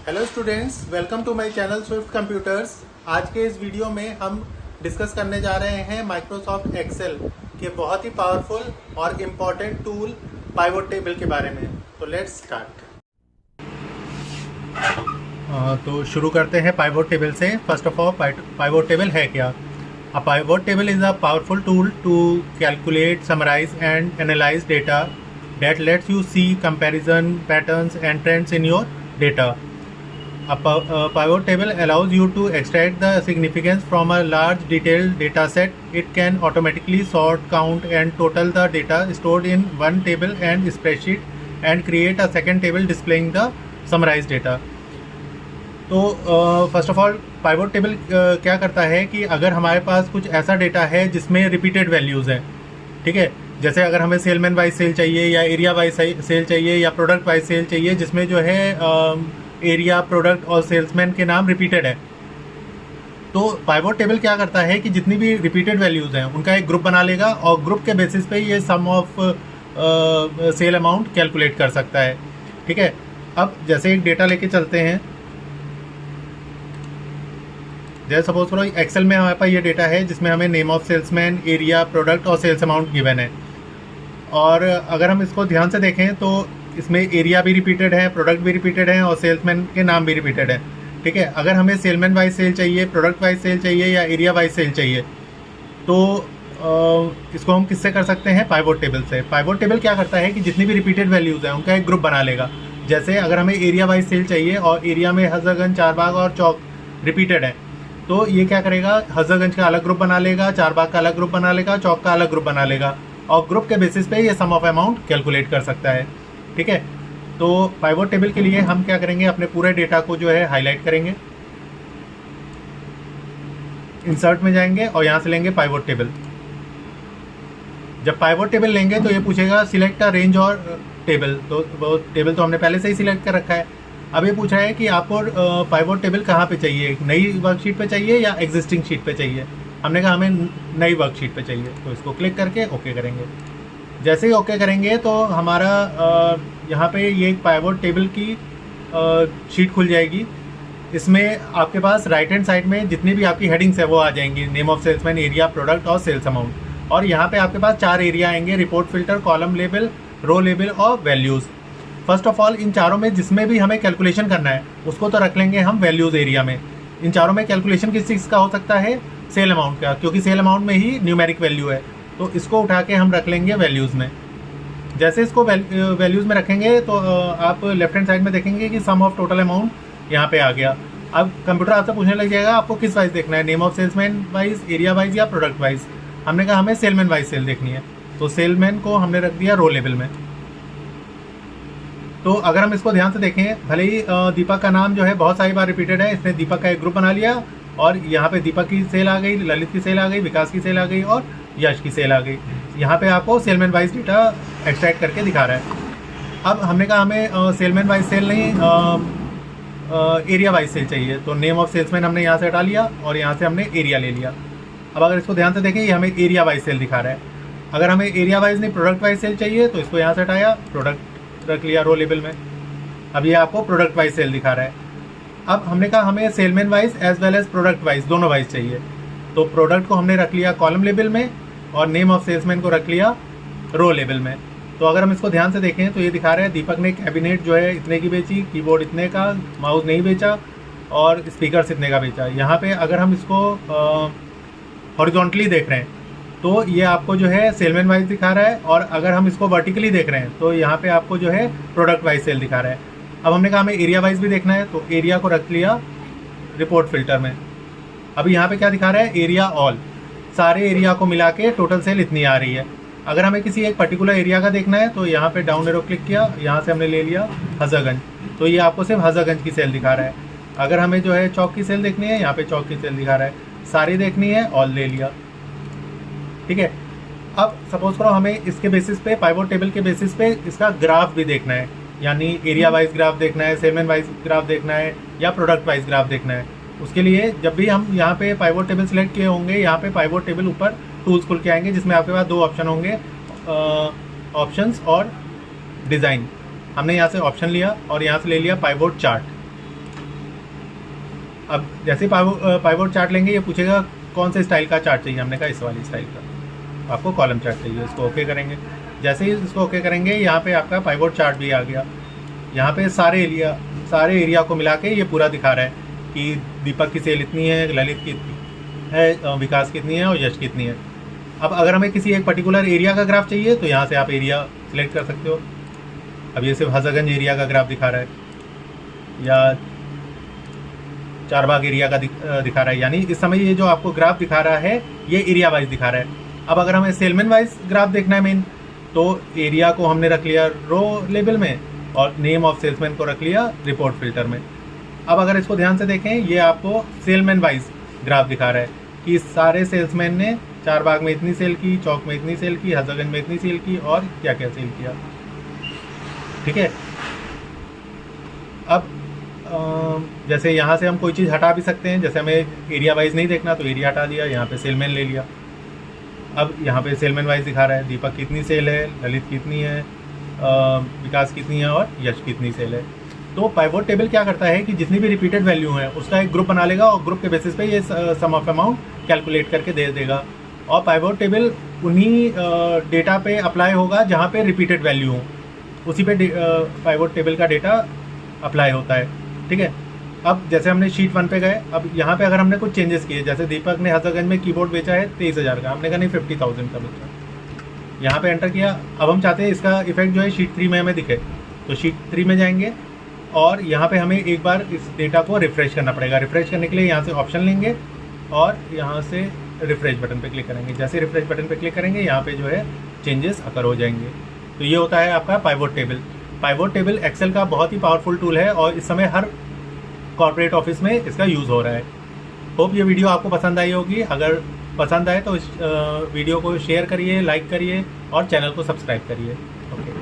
Hello students, welcome to my channel swift computers. आज के इस वीडियो में हम डिस्कस करने जा रहे हैं माइक्रोसॉफ्ट एक्सेल के बहुत ही पावरफुल और इम्पॉर्टेंट टूल पाइवोट टेबल के बारे में। तो लेट्स स्टार्ट। तो शुरू करते हैं पाइवोट टेबल से। First of all, pivot table है क्या? A pivot table is a powerful tool to calculate, summarize and analyze data that lets you see comparison patterns and trends in your data. A pivot table allows you to extract the significance from a large detailed data set. It can automatically sort, count and total the data stored in one table and spreadsheet and create a second table displaying the summarized data. तो first of all pivot table क्या करता है कि अगर हमारे पास कुछ ऐसा data है जिसमें रिपीटेड वैल्यूज़ हैं, ठीक है, जैसे अगर हमें सेलमैन वाइज सेल चाहिए या एरिया वाइज सेल चाहिए या प्रोडक्ट वाइज सेल चाहिए जिसमें जो है एरिया, प्रोडक्ट और सेल्समैन के नाम रिपीटेड है, तो पाइवोट टेबल क्या करता है कि जितनी भी रिपीटेड वैल्यूज़ हैं उनका एक ग्रुप बना लेगा और ग्रुप के बेसिस पे ये सम ऑफ सेल अमाउंट कैलकुलेट कर सकता है। ठीक है, अब जैसे एक डेटा लेके चलते हैं, जैसे सपोज करो एक्सेल में हमारे पास ये डेटा है जिसमें हमें name of salesman, area, product और सेल्स अमाउंट गिवन है। और अगर हम इसको ध्यान से देखें तो इसमें एरिया भी रिपीटेड है, प्रोडक्ट भी रिपीटेड है और सेल्समैन के नाम भी रिपीटेड है। ठीक है, अगर हमें सेलमैन वाइज सेल चाहिए, प्रोडक्ट वाइज सेल चाहिए या एरिया वाइज सेल चाहिए तो इसको हम किससे कर सकते हैं? पाइवोट टेबल से। पाइवोट टेबल क्या करता है कि जितनी भी रिपीटेड वैल्यूज़ हैं उनका एक ग्रुप बना लेगा। जैसे अगर हमें एरिया वाइज सेल चाहिए और एरिया में हजरतगंज, चारबाग और चौक रिपीटेड है, तो ये क्या करेगा, हजरतगंज का अलग ग्रुप बना लेगा, चारबाग का अलग ग्रुप बना लेगा, चौक का अलग ग्रुप बना लेगा और ग्रुप के बेसिस पे ये सम ऑफ अमाउंट कैलकुलेट कर सकता है। ठीक है, तो पाइवोट टेबल के लिए हम क्या करेंगे, अपने पूरे डेटा को जो है हाईलाइट करेंगे, इंसर्ट में जाएंगे और यहाँ से लेंगे पाइवोट टेबल। जब पाइवोट टेबल लेंगे तो ये पूछेगा सिलेक्ट अ रेंज और टेबल, तो वो टेबल तो हमने पहले से ही सिलेक्ट कर रखा है। अब ये पूछ रहा है कि आपको पाइवोट टेबल कहाँ पे चाहिए, नई वर्कशीट पे चाहिए या एग्जिस्टिंग शीट पे चाहिए? हमने कहा हमें नई वर्कशीट पे चाहिए, तो इसको क्लिक करके ओके करेंगे। जैसे ही ओके करेंगे तो हमारा यहाँ पे ये एक पाइवोट टेबल की शीट खुल जाएगी। इसमें आपके पास राइट हैंड साइड में जितनी भी आपकी हेडिंग्स है वो आ जाएंगी, name of salesman, area, product और सेल्स अमाउंट। और यहाँ पे आपके पास 4 एरिया आएंगे, report filter, column label, row label और वैल्यूज़। फर्स्ट ऑफ ऑल इन चारों में जिसमें भी हमें कैलकुलेशन करना है उसको तो रख लेंगे हम वैल्यूज़ एरिया में। इन चारों में कैलकुलेशन किस चीज़ का हो सकता है? सेल अमाउंट का, क्योंकि सेल अमाउंट में ही न्यूमेरिक वैल्यू है, तो इसको उठा के हम रख लेंगे वैल्यूज़ में। जैसे इसको वैल्यूज़ में रखेंगे तो आप लेफ्ट हैंड साइड में देखेंगे कि सम ऑफ टोटल अमाउंट यहाँ पे आ गया। अब कंप्यूटर आपसे पूछने लग जाएगा आपको किस वाइज देखना है, name of salesman wise, area wise या प्रोडक्ट वाइज। हमने कहा हमें सेलमैन वाइज सेल देखनी है, तो सेलमैन को हमने रख दिया रो लेवल में। तो अगर हम इसको ध्यान से देखें, भले ही दीपक का नाम जो है बहुत सारी बार रिपीटेड है, इसने दीपक का एक ग्रुप बना लिया और यहाँ पे दीपक की सेल आ गई, ललित की सेल आ गई, विकास की सेल आ गई और यश की सेल आ गई। यहाँ पे आपको सेलमैन वाइज डेटा एक्सट्रैक्ट करके दिखा रहा है। अब हमने कहा हमें सेलमैन वाइज सेल नहीं, एरिया वाइज सेल चाहिए, तो नेम ऑफ सेल्समैन हमने यहाँ से हटा लिया और यहाँ से हमने एरिया ले लिया। अब अगर इसको ध्यान से देखें, ये हमें एरिया वाइज सेल दिखा रहा है। अगर हमें एरिया वाइज नहीं प्रोडक्ट वाइज सेल चाहिए तो इसको यहाँ से हटाया, प्रोडक्ट रख लिया रो लेबल में। अब ये आपको प्रोडक्ट वाइज सेल दिखा रहा है। अब हमने कहा हमें salesman wise as well as product wise दोनों वाइज चाहिए, तो प्रोडक्ट को हमने रख लिया कॉलम लेबल में और नेम ऑफ सेल्समैन को रख लिया रो लेबल में। तो अगर हम इसको ध्यान से देखें तो ये दिखा रहा है दीपक ने कैबिनेट जो है इतने की बेची, कीबोर्ड इतने का, माउस नहीं बेचा और स्पीकर्स इतने का बेचा। यहाँ पे अगर हम इसको हॉरिजॉन्टली देख रहे हैं तो ये आपको जो है सेलमैन वाइज दिखा रहा है, और अगर हम इसको वर्टिकली देख रहे हैं तो यहाँ पे आपको जो है प्रोडक्ट वाइज सेल दिखा रहा है। अब हमने कहा हमें एरिया वाइज भी देखना है, तो एरिया को रख लिया रिपोर्ट फिल्टर में। अभी यहाँ पे क्या दिखा रहा है, एरिया ऑल, सारे एरिया को मिला के टोटल सेल इतनी आ रही है। अगर हमें किसी एक पर्टिकुलर एरिया का देखना है तो यहाँ पे डाउन एरो क्लिक किया, यहाँ से हमने ले लिया हजरतगंज, तो ये आपको सिर्फ हजरतगंज की सेल दिखा रहा है। अगर हमें जो है चौक की सेल देखनी है, यहाँ पे चौक की सेल दिखा रहा है, सारी देखनी है ऑल ले लिया। ठीक है, अब सपोज करो हमें इसके बेसिस पे, पाइवोट टेबल के बेसिस पे इसका ग्राफ भी देखना है, यानी एरिया वाइज ग्राफ देखना है, सेलमैन वाइज ग्राफ देखना है या प्रोडक्ट वाइज ग्राफ देखना है। उसके लिए जब भी हम यहाँ पे पाइवोट टेबल सिलेक्ट किए होंगे, यहाँ पे पाइवोट टेबल ऊपर टूल्स खुल के आएंगे जिसमें आपके पास 2 ऑप्शन होंगे, ऑप्शंस और डिज़ाइन। हमने यहाँ से ऑप्शन लिया और यहाँ से ले लिया पाइवोट चार्ट। अब जैसे पाइवोट चार्ट लेंगे, ये पूछेगा कौन से स्टाइल का चार्ट चाहिए, हमने कहा इस वाली स्टाइल का। आपको कॉलम चार्ट चाहिए, इसको ओके करेंगे। जैसे ही इसको ओके करेंगे, यहाँ पे आपका पाइवोट चार्ट भी आ गया। यहाँ पे सारे एरिया को मिला के ये पूरा दिखा रहा है कि दीपक की सेल इतनी है, ललित की इतनी है, विकास की इतनी है और यश की इतनी है। अब अगर हमें किसी एक पर्टिकुलर एरिया का ग्राफ चाहिए तो यहाँ से आप एरिया सिलेक्ट कर सकते हो। अब ये सिर्फ हजरतगंज एरिया का ग्राफ दिखा रहा है या चारबाग एरिया का दिखा रहा है, यानी इस समय ये जो आपको ग्राफ दिखा रहा है ये एरिया वाइज दिखा रहा है। अब अगर हमें सेलमैन वाइज ग्राफ देखना है मेन, तो एरिया को हमने रख लिया रो लेबल में और नेम ऑफ सेल्समैन को रख लिया रिपोर्ट फिल्टर में। अब अगर इसको ध्यान से देखें, ये आपको सेलमैन वाइज ग्राफ दिखा रहा है कि सारे सेल्समैन ने चारबाग में इतनी सेल की, चौक में इतनी सेल की, हजरतगंज में इतनी सेल की और क्या क्या सेल किया। ठीक है। अब जैसे यहाँ से हम कोई चीज़ हटा भी सकते हैं, जैसे हमें एरिया वाइज नहीं देखना तो एरिया हटा दिया, यहाँ पे सेलमैन ले लिया। अब यहाँ पे सेलमैन वाइज दिखा रहा है दीपक कितनी सेल है, ललित कितनी है, विकास कितनी है और यश कितनी सेल है। तो पाइवोट टेबल क्या करता है कि जितनी भी रिपीटेड वैल्यू है उसका एक ग्रुप बना लेगा और ग्रुप के बेसिस पे ये सम ऑफ अमाउंट कैलकुलेट करके दे देगा। और पाइवोट टेबल उन्हीं डेटा पे अप्लाई होगा जहाँ पे रिपीटेड वैल्यू हो, उसी पे पाइवोट टेबल का डेटा अप्लाई होता है। ठीक है। अब जैसे हमने शीट 1 पे गए, अब यहाँ पे अगर हमने कुछ चेंजेस किए, जैसे दीपक ने हजरतगंज में कीबोर्ड बेचा है 23,000 का, हमने कहा नहीं 50,000 का बेचा, यहाँ पे एंटर किया। अब हम चाहते हैं इसका इफेक्ट जो है शीट 3 में हमें दिखे, तो शीट 3 में जाएंगे और यहाँ पे हमें एक बार इस डेटा को रिफ्रेश करना पड़ेगा। रिफ्रेश करने के लिए यहाँ से ऑप्शन लेंगे और यहाँ से रिफ्रेश बटन पे क्लिक करेंगे। जैसे रिफ्रेश बटन पे क्लिक करेंगे, यहाँ पे जो है चेंजेस अकर हो जाएंगे। तो ये होता है आपका pivot table. Pivot table Excel का बहुत ही पावरफुल टूल है और इस समय हर कॉर्पोरेट ऑफिस में इसका यूज़ हो रहा है। होप ये वीडियो आपको पसंद आई होगी। अगर पसंद आए तो इस वीडियो को शेयर करिए, लाइक करिए और चैनल को सब्सक्राइब करिए। ओके।